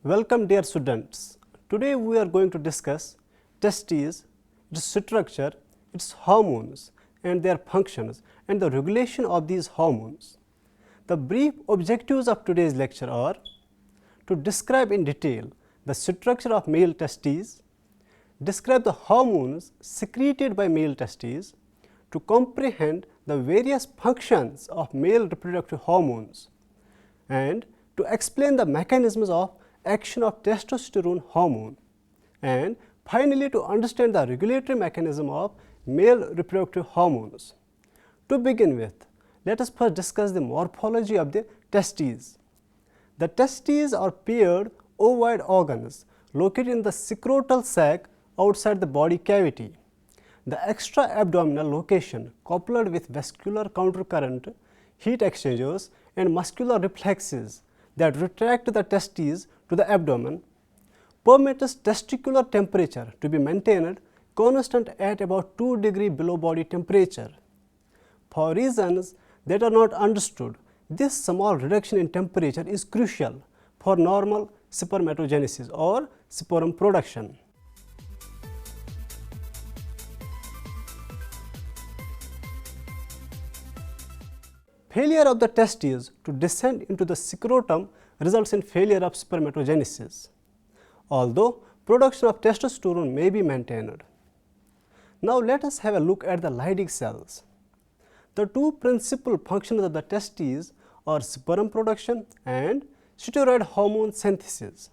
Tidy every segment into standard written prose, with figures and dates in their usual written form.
Welcome dear students. Today we are going to discuss testes, its structure, its hormones and their functions and the regulation of these hormones. The brief objectives of today's lecture are to describe in detail the structure of male testes, describe the hormones secreted by male testes, to comprehend the various functions of male reproductive hormones, and to explain the mechanisms of action of testosterone hormone, and finally to understand the regulatory mechanism of male reproductive hormones. To begin with, let us first discuss the morphology of the testes. The testes are paired ovoid organs located in the scrotal sac outside the body cavity. The extra-abdominal location coupled with vascular countercurrent, heat exchangers and muscular reflexes that retract the testes to the abdomen permits testicular temperature to be maintained constant at about 2 degrees below body temperature. For reasons that are not understood, this small reduction in temperature is crucial for normal spermatogenesis or sperm production. Failure of the testes to descend into the scrotum results in failure of spermatogenesis, although production of testosterone may be maintained. Now let us have a look at the Leydig cells. The two principal functions of the testes are sperm production and steroid hormone synthesis.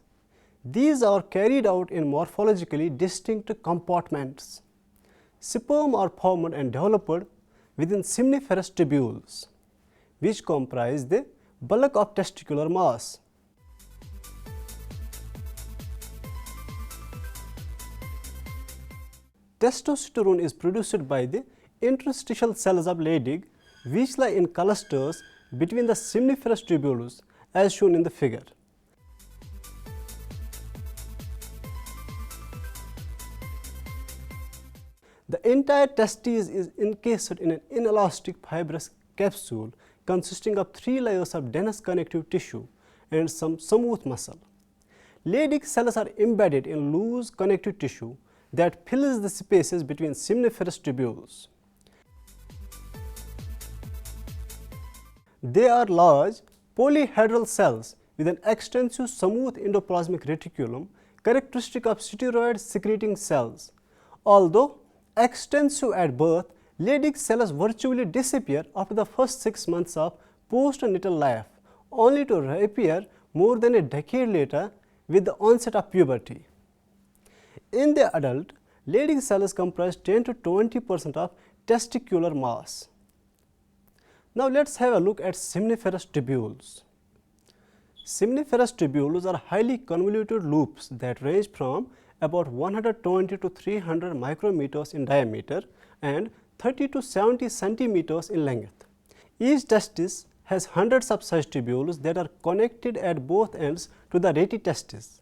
These are carried out in morphologically distinct compartments. Sperm are formed and developed within seminiferous tubules, which comprise the bulk of testicular mass. Testosterone is produced by the interstitial cells of Leydig, which lie in clusters between the seminiferous tubules as shown in the figure. The entire testis is encased in an inelastic fibrous capsule consisting of 3 layers of dense connective tissue and some smooth muscle. Leydig cells are embedded in loose connective tissue that fills the spaces between seminiferous tubules. They are large polyhedral cells with an extensive smooth endoplasmic reticulum characteristic of steroid secreting cells. Although extensive at birth, Leydig cells virtually disappear after the first 6 months of postnatal life, only to reappear more than a decade later with the onset of puberty. In the adult, Leydig cells comprise 10 to 20% of testicular mass. Now let us have a look at seminiferous tubules. Seminiferous tubules are highly convoluted loops that range from about 120 to 300 micrometers in diameter and 30 to 70 centimeters in length. Each testis has hundreds of such tubules that are connected at both ends to the rete testis.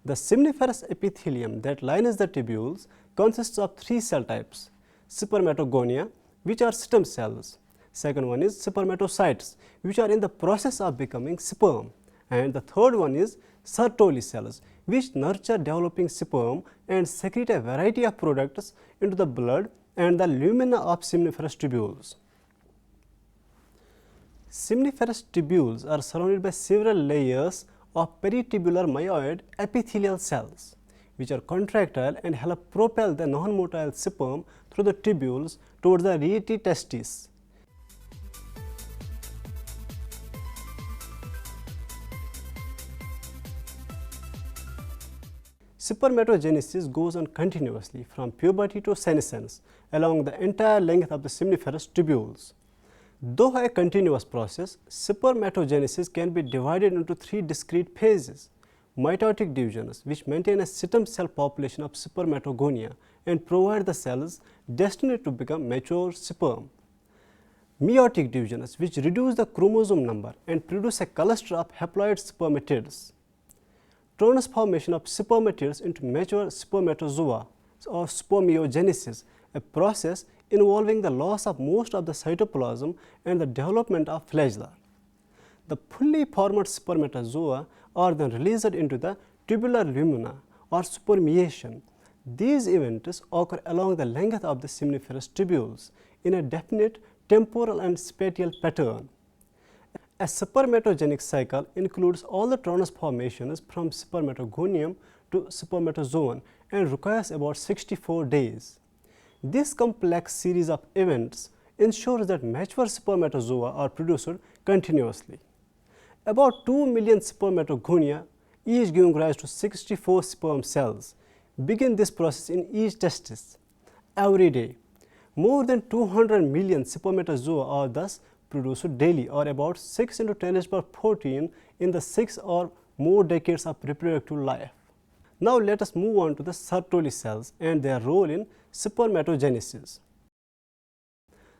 The seminiferous epithelium that lines the tubules consists of 3 cell types: spermatogonia, which are stem cells. Second one is spermatocytes, which are in the process of becoming sperm. And the third one is Sertoli cells, which nurture developing sperm and secrete a variety of products into the blood and the lumina of seminiferous tubules. Seminiferous tubules are surrounded by several layers of peritubular myoid epithelial cells, which are contractile and help propel the non-motile sperm through the tubules towards the rete testis. Spermatogenesis goes on continuously from puberty to senescence along the entire length of the seminiferous tubules. Though a continuous process, spermatogenesis can be divided into 3 discrete phases: mitotic divisions, which maintain a stem cell population of spermatogonia and provide the cells destined to become mature sperm; meiotic divisions, which reduce the chromosome number and produce a cluster of haploid spermatids; transformation of spermatids into mature spermatozoa or spermiogenesis, a process involving the loss of most of the cytoplasm and the development of flagella. The fully formed spermatozoa are then released into the tubular lumina, or supermeation. These events occur along the length of the seminiferous tubules in a definite temporal and spatial pattern. A spermatogenic cycle includes all the transformations from spermatogonium to spermatozoon and requires about 64 days. This complex series of events ensures that mature spermatozoa are produced continuously. About 2 million spermatogonia, each giving rise to 64 sperm cells, begin this process in each testis. Every day, more than 200 million spermatozoa are thus produced daily, or about 6 × 10^14 in the 6 or more decades of reproductive life. Now let us move on to the Sertoli cells and their role in spermatogenesis.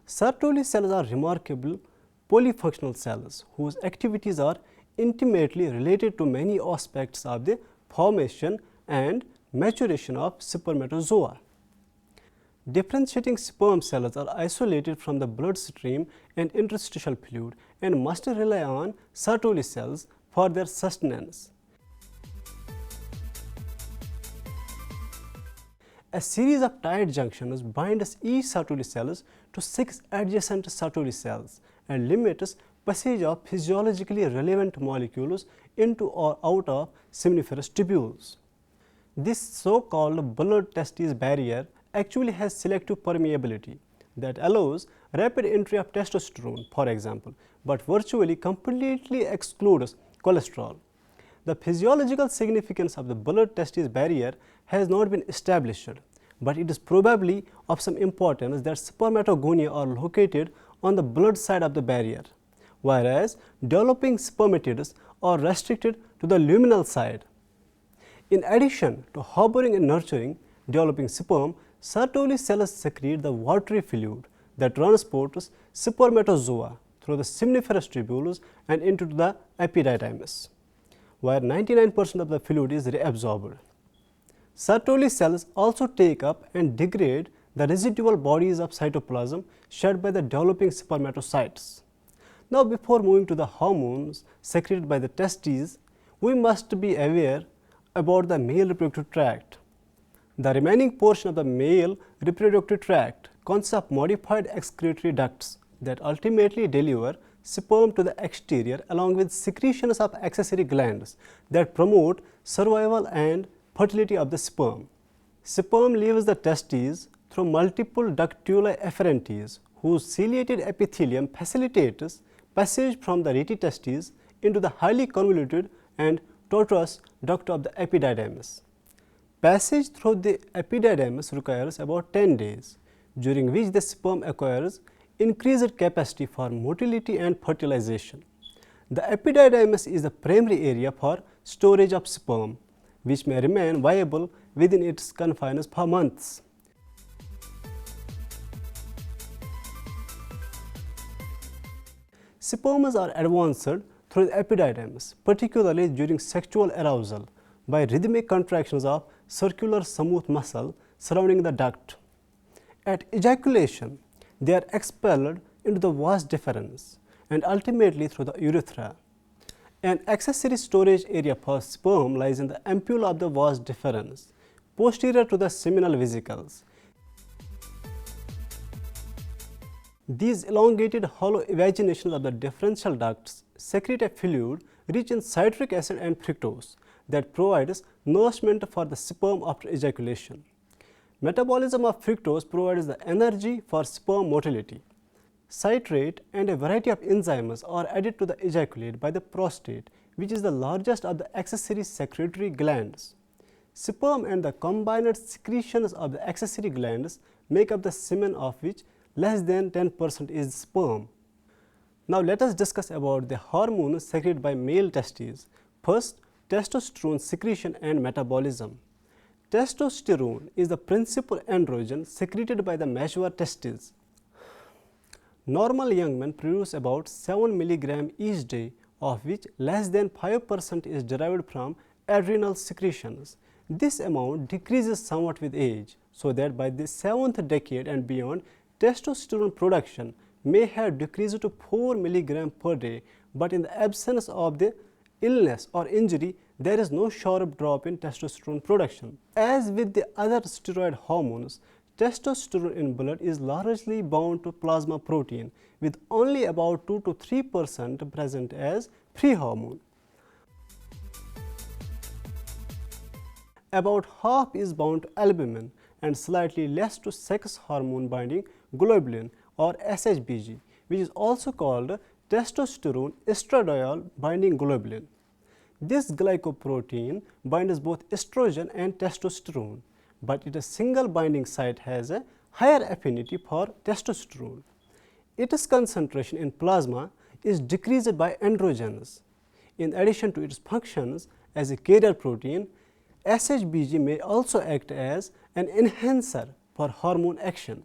Sertoli cells are remarkable polyfunctional cells whose activities are intimately related to many aspects of the formation and maturation of spermatozoa. Differentiating sperm cells are isolated from the bloodstream and interstitial fluid and must rely on Sertoli cells for their sustenance. A series of tight junctions binds each Sertoli cells to 6 adjacent Sertoli cells and limits passage of physiologically relevant molecules into or out of seminiferous tubules. This so-called blood-testis barrier actually has selective permeability that allows rapid entry of testosterone, for example, but virtually completely excludes cholesterol. The physiological significance of the blood-testis barrier has not been established, but it is probably of some importance that spermatogonia are located on the blood side of the barrier, whereas developing spermatids are restricted to the luminal side. In addition to harboring and nurturing developing sperm, Sertoli cells secrete the watery fluid that transports spermatozoa through the seminiferous tubules and into the epididymis, where 99% of the fluid is reabsorbed. Sertoli cells also take up and degrade the residual bodies of cytoplasm shed by the developing spermatocytes. Now, before moving to the hormones secreted by the testes, we must be aware about the male reproductive tract. The remaining portion of the male reproductive tract consists of modified excretory ducts that ultimately deliver sperm to the exterior along with secretions of accessory glands that promote survival and fertility of the sperm. Sperm leaves the testes through multiple ductuli efferentes whose ciliated epithelium facilitates passage from the retitestes into the highly convoluted and tortuous duct of the epididymis. Passage through the epididymis requires about 10 days, during which the sperm acquires increased capacity for motility and fertilization. The epididymis is the primary area for storage of sperm, which may remain viable within its confines for months. Sperms are advanced through the epididymis, particularly during sexual arousal, by rhythmic contractions of circular smooth muscle surrounding the duct. At ejaculation, they are expelled into the vas deferens and ultimately through the urethra. An accessory storage area for sperm lies in the ampulla of the vas deferens, posterior to the seminal vesicles. These elongated hollow evaginations of the differential ducts secrete a fluid rich in citric acid and fructose that provides nourishment for the sperm after ejaculation. Metabolism of fructose provides the energy for sperm motility. Citrate and a variety of enzymes are added to the ejaculate by the prostate, which is the largest of the accessory secretory glands. Sperm and the combined secretions of the accessory glands make up the semen, of which less than 10% is sperm. Now let us discuss about the hormones secreted by male testes. First, testosterone secretion and metabolism. Testosterone is the principal androgen secreted by the mature testes. Normal young men produce about 7 mg each day, of which less than 5% is derived from adrenal secretions. This amount decreases somewhat with age, so that by the 7th decade and beyond, testosterone production may have decreased to 4 mg per day, but in the absence of the illness or injury, there is no sharp drop in testosterone production. As with the other steroid hormones, testosterone in blood is largely bound to plasma protein, with only about 2 to 3% present as free hormone. About half is bound to albumin and slightly less to sex hormone binding globulin or SHBG, which is also called testosterone estradiol binding globulin. This glycoprotein binds both estrogen and testosterone, but its single binding site has a higher affinity for testosterone. Its concentration in plasma is decreased by androgens. In addition to its functions as a carrier protein, SHBG may also act as an enhancer for hormone action.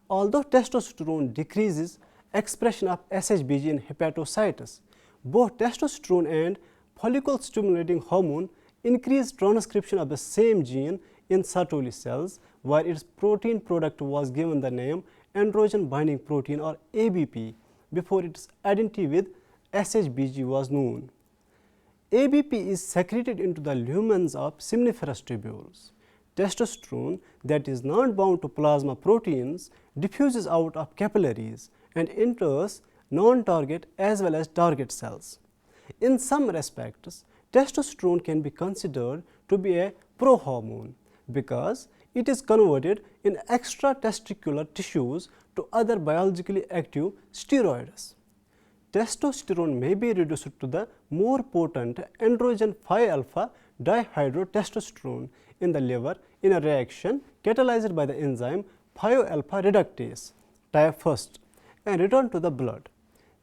Although testosterone decreases expression of SHBG in hepatocytes, both testosterone and follicle stimulating hormone increase transcription of the same gene in Sertoli cells, where its protein product was given the name androgen binding protein or ABP before its identity with SHBG was known. ABP is secreted into the lumens of seminiferous tubules. Testosterone that is not bound to plasma proteins diffuses out of capillaries and enters non-target as well as target cells. In some respects, testosterone can be considered to be a prohormone because it is converted in extratesticular tissues to other biologically active steroids. Testosterone may be reduced to the more potent androgen 5-alpha dihydrotestosterone in the liver in a reaction catalyzed by the enzyme 5-alpha reductase type 1 and returned to the blood.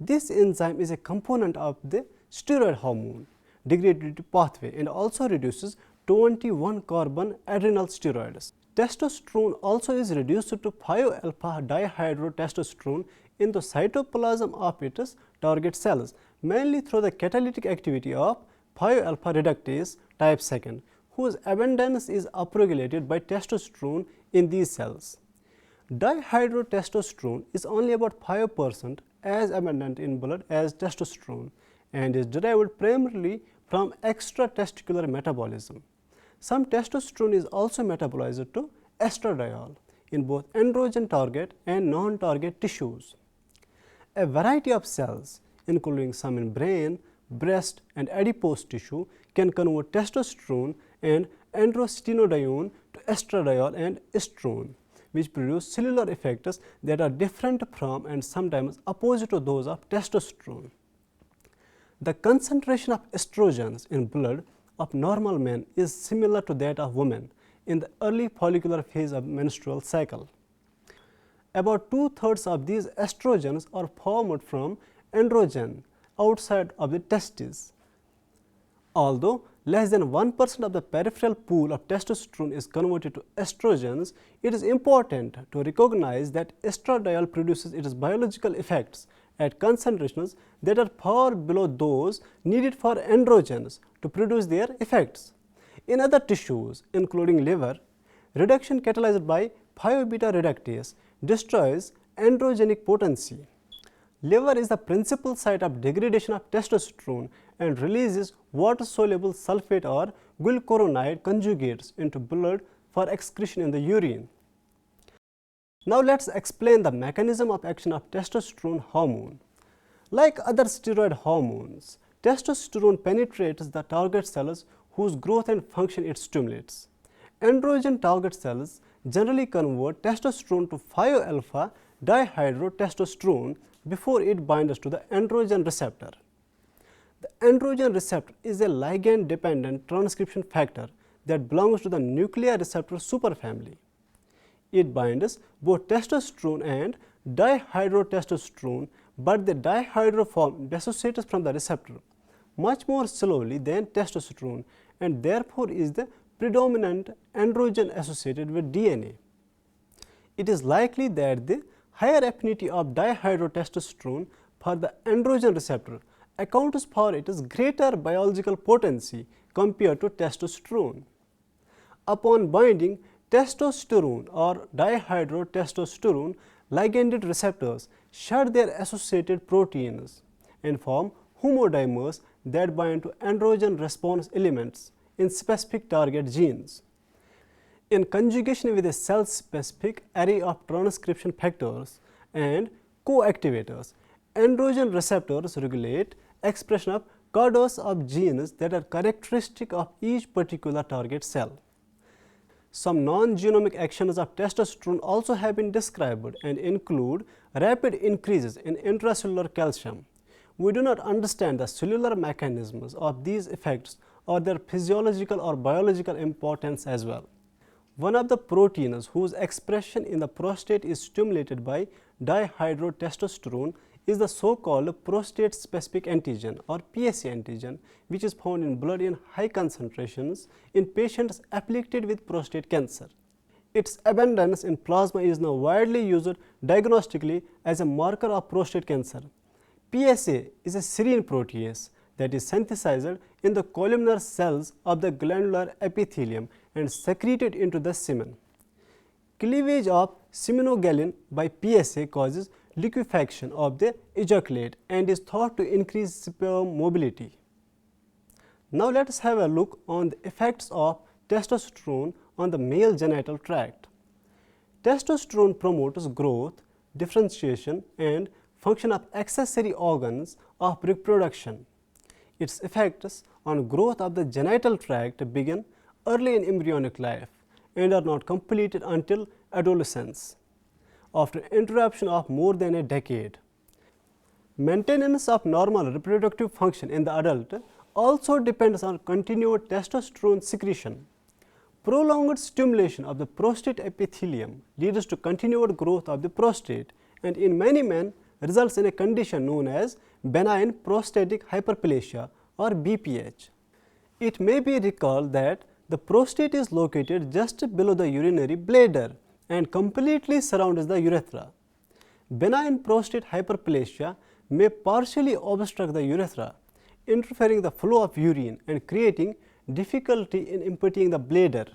This enzyme is a component of the steroid hormone degradation pathway and also reduces 21-carbon adrenal steroids. Testosterone also is reduced to 5-alpha dihydrotestosterone in the cytoplasm of its target cells, mainly through the catalytic activity of 5-alpha reductase type 2, whose abundance is upregulated by testosterone in these cells. Dihydrotestosterone is only about 5% as abundant in blood as testosterone and is derived primarily from extratesticular metabolism. Some testosterone is also metabolized to estradiol in both androgen target and non-target tissues. A variety of cells, including some in brain, breast and adipose tissue, can convert testosterone and androstenedione to estradiol and estrone, which produce cellular effects that are different from and sometimes opposite to those of testosterone. The concentration of estrogens in blood of normal men is similar to that of women in the early follicular phase of menstrual cycle. About 2/3 of these estrogens are formed from androgen outside of the testes. Although less than 1% of the peripheral pool of testosterone is converted to estrogens, it is important to recognize that estradiol produces its biological effects at concentrations that are far below those needed for androgens to produce their effects. In other tissues, including liver, reduction catalyzed by 5-beta reductase destroys androgenic potency. Liver is the principal site of degradation of testosterone and releases water-soluble sulfate or glucuronide conjugates into blood for excretion in the urine. Now let us explain the mechanism of action of testosterone hormone. Like other steroid hormones, testosterone penetrates the target cells whose growth and function it stimulates. Androgen target cells generally convert testosterone to 5-alpha dihydrotestosterone before it binds to the androgen receptor. The androgen receptor is a ligand-dependent transcription factor that belongs to the nuclear receptor superfamily. It binds both testosterone and dihydrotestosterone, but the dihydro form dissociates from the receptor much more slowly than testosterone and therefore is the predominant androgen associated with DNA. It is likely that the higher affinity of dihydrotestosterone for the androgen receptor accounts for its greater biological potency compared to testosterone. Upon binding, testosterone or dihydrotestosterone liganded receptors shed their associated proteins and form homodimers that bind to androgen response elements in specific target genes. In conjugation with a cell-specific array of transcription factors and co-activators, androgen receptors regulate expression of codons of genes that are characteristic of each particular target cell. Some non-genomic actions of testosterone also have been described and include rapid increases in intracellular calcium. We do not understand the cellular mechanisms of these effects or their physiological or biological importance as well. One of the proteins whose expression in the prostate is stimulated by dihydrotestosterone is the so-called prostate-specific antigen or PSA antigen, which is found in blood in high concentrations in patients afflicted with prostate cancer. Its abundance in plasma is now widely used diagnostically as a marker of prostate cancer. PSA is a serine protease that is synthesized in the columnar cells of the glandular epithelium and secreted into the semen. Cleavage of seminogalin by PSA causes liquefaction of the ejaculate and is thought to increase sperm mobility. Now let us have a look on the effects of testosterone on the male genital tract. Testosterone promotes growth, differentiation and function of accessory organs of reproduction. Its effects on growth of the genital tract begin early in embryonic life and are not completed until adolescence, after interruption of more than a decade. Maintenance of normal reproductive function in the adult also depends on continued testosterone secretion. Prolonged stimulation of the prostate epithelium leads to continued growth of the prostate and in many men results in a condition known as benign prostatic hyperplasia or BPH. It may be recalled that the prostate is located just below the urinary bladder and completely surrounds the urethra. Benign prostate hyperplasia may partially obstruct the urethra, interfering the flow of urine and creating difficulty in emptying the bladder.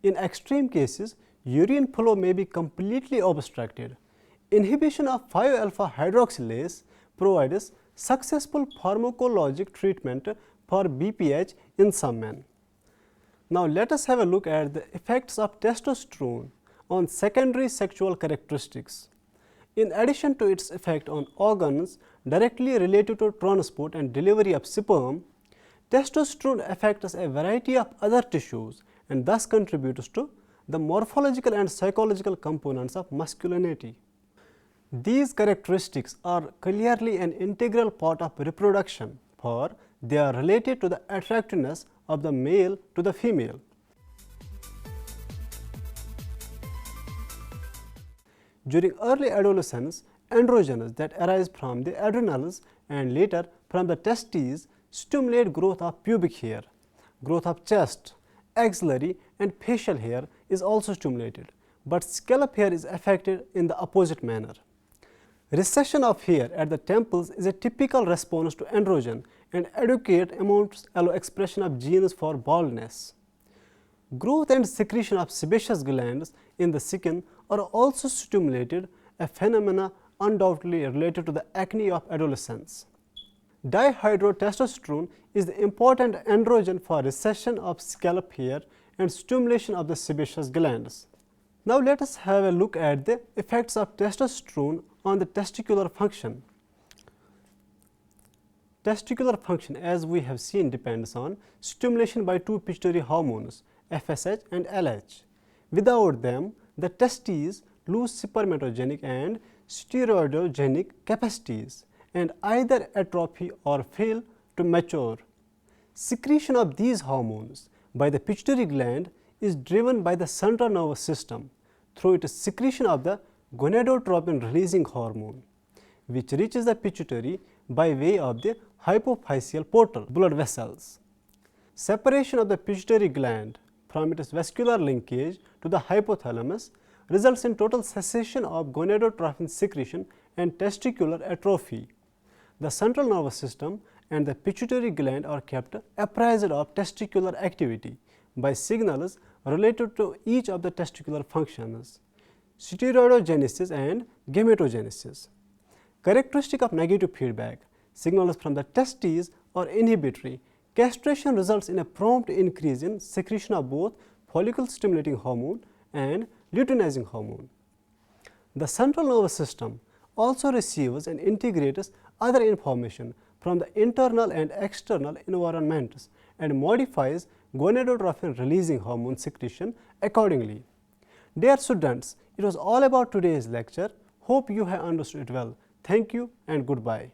In extreme cases, urine flow may be completely obstructed. Inhibition of 5-alpha hydroxylase provides successful pharmacologic treatment for BPH in some men. Now let us have a look at the effects of testosterone on secondary sexual characteristics. In addition to its effect on organs directly related to transport and delivery of sperm, testosterone affects a variety of other tissues and thus contributes to the morphological and psychological components of masculinity. These characteristics are clearly an integral part of reproduction, for they are related to the attractiveness of the male to the female. During early adolescence, androgens that arise from the adrenals and later from the testes stimulate growth of pubic hair. Growth of chest, axillary and facial hair is also stimulated, but scalp hair is affected in the opposite manner. Recession of hair at the temples is a typical response to androgen and adequate amounts allow expression of genes for baldness. Growth and secretion of sebaceous glands in the skin are also stimulated, a phenomena undoubtedly related to the acne of adolescents. Dihydrotestosterone is the important androgen for recession of scalp hair and stimulation of the sebaceous glands. Now let us have a look at the effects of testosterone on the testicular function. Testicular function, as we have seen, depends on stimulation by two pituitary hormones, FSH and LH. Without them, the testes lose spermatogenic and steroidogenic capacities and either atrophy or fail to mature. Secretion of these hormones by the pituitary gland is driven by the central nervous system through its secretion of the gonadotropin releasing hormone, which reaches the pituitary by way of the hypophyseal portal blood vessels. Separation of the pituitary gland from its vascular linkage to the hypothalamus results in total cessation of gonadotropin secretion and testicular atrophy. The central nervous system and the pituitary gland are kept apprised of testicular activity by signals related to each of the testicular functions, steroidogenesis and gametogenesis. Characteristic of negative feedback, signals from the testes or inhibitory, castration results in a prompt increase in secretion of both follicle stimulating hormone and luteinizing hormone. The central nervous system also receives and integrates other information from the internal and external environments and modifies gonadotropin releasing hormone secretion accordingly. Dear students, it was all about today's lecture. Hope you have understood it well. Thank you and goodbye.